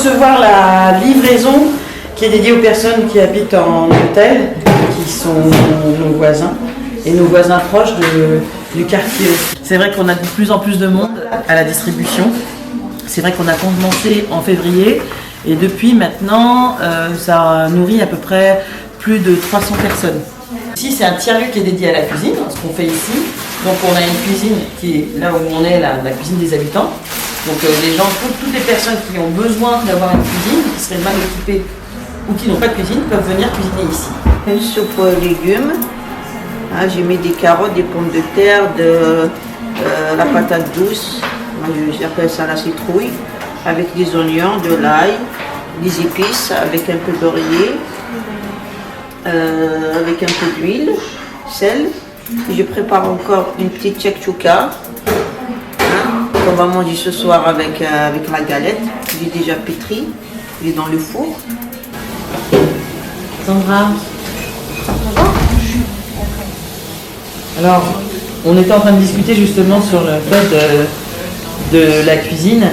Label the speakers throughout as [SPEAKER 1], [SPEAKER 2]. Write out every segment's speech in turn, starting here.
[SPEAKER 1] recevoir la livraison qui est dédiée aux personnes qui habitent en hôtel, qui sont nos voisins et nos voisins proches du quartier. C'est vrai qu'on a de plus en plus de monde à la distribution. C'est vrai qu'on a commencé en février et depuis maintenant, ça nourrit à peu près plus de 300 personnes. Ici, c'est un tiers-lieu qui est dédié à la cuisine, ce qu'on fait ici. Donc on a une cuisine qui est là où on est, la cuisine des habitants. Donc les gens, toutes les personnes qui ont besoin d'avoir une cuisine, qui seraient mal occupées ou qui n'ont pas de cuisine, peuvent venir cuisiner ici.
[SPEAKER 2] Une soupe aux légumes. J'ai mis des carottes, des pommes de terre, la patate douce, j'appelle ça la citrouille, avec des oignons, de l'ail, des épices, avec un peu d'oreiller, avec un peu d'huile, sel. Et je prépare encore une petite tchèque-chouka qu'on va manger ce soir avec la galette. Il est déjà pétri, il est dans le four.
[SPEAKER 1] Sandra. Alors, on était en train de discuter justement sur le fait de la cuisine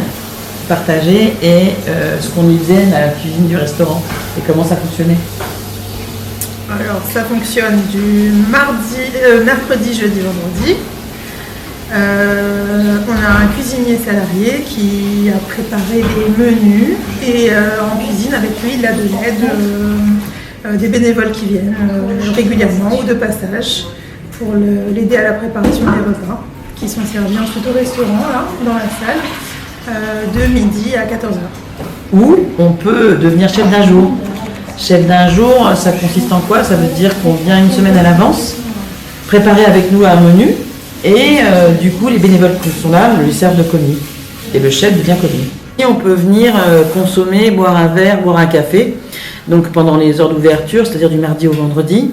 [SPEAKER 1] partagée et ce qu'on disait, la cuisine du restaurant et comment ça fonctionnait.
[SPEAKER 3] Alors, ça fonctionne du mercredi, jeudi, vendredi. On a un cuisinier salarié qui a préparé les menus et en cuisine avec lui, il a de l'aide des bénévoles qui viennent régulièrement ou de passage pour l'aider à la préparation des repas qui sont servis ensuite au restaurant, là, dans la salle, de midi à 14h.
[SPEAKER 1] Ou on peut devenir chef d'un jour. Chef d'un jour, ça consiste en quoi? Ça veut dire qu'on vient une semaine à l'avance, préparer avec nous un menu, et du coup les bénévoles qui sont là lui servent de commis. Et le chef devient commis. Et on peut venir consommer, boire un verre, boire un café, donc pendant les heures d'ouverture, c'est-à-dire du mardi au vendredi.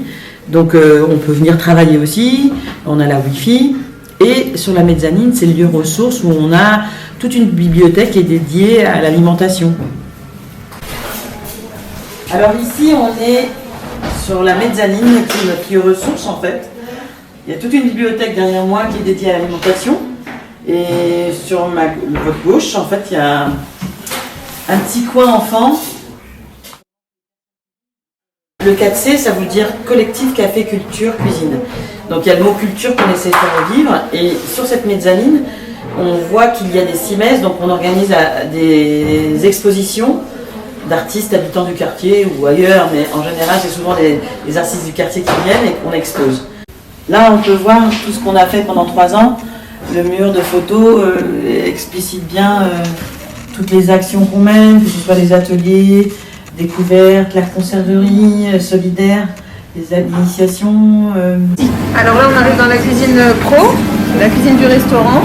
[SPEAKER 1] Donc on peut venir travailler aussi, on a la Wi-Fi. Et sur la mezzanine, c'est le lieu ressource où on a toute une bibliothèque qui est dédiée à l'alimentation. Alors ici, on est sur la mezzanine qui est notre lieu ressource en fait. Il y a toute une bibliothèque derrière moi qui est dédiée à l'alimentation. Et sur votre gauche, en fait, il y a un petit coin enfant. Le 4C, ça veut dire collectif café culture cuisine. Donc il y a le mot culture qu'on essaie de faire revivre. Et sur cette mezzanine, on voit qu'il y a des CIMES, donc on organise des expositions d'artistes habitants du quartier ou ailleurs, mais en général c'est souvent les artistes du quartier qui viennent et qu'on expose. Là on peut voir tout ce qu'on a fait pendant 3 ans. Le mur de photos explicite bien toutes les actions qu'on mène, que ce soit les ateliers, découvertes, la conserverie, solidaire, les initiations.
[SPEAKER 3] Alors là on arrive dans la cuisine pro, la cuisine du restaurant,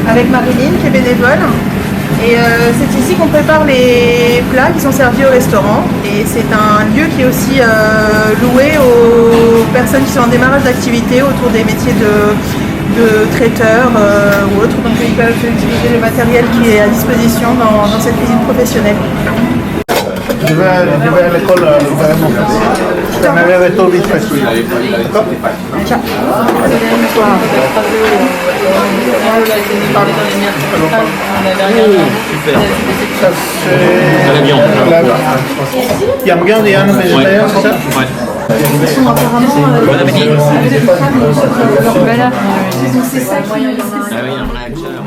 [SPEAKER 3] avec Marilyn qui est bénévole. Et c'est ici qu'on prépare les plats qui sont servis au restaurant. Et c'est un lieu qui est aussi loué aux personnes qui sont en démarrage d'activité autour des métiers de traiteurs ou autres. Donc ils peuvent utiliser le matériel qui est à disposition dans cette cuisine professionnelle.
[SPEAKER 4] Je vais à l'école vraiment facile. Je t'amènerai tôt vite fait. D'accord?
[SPEAKER 3] Ciao.
[SPEAKER 4] Yam viande et Yann végétarien, c'est ça?
[SPEAKER 5] Bon appétit.
[SPEAKER 3] Voilà. C'est ça qui
[SPEAKER 5] Ah oui, un vrai acteur.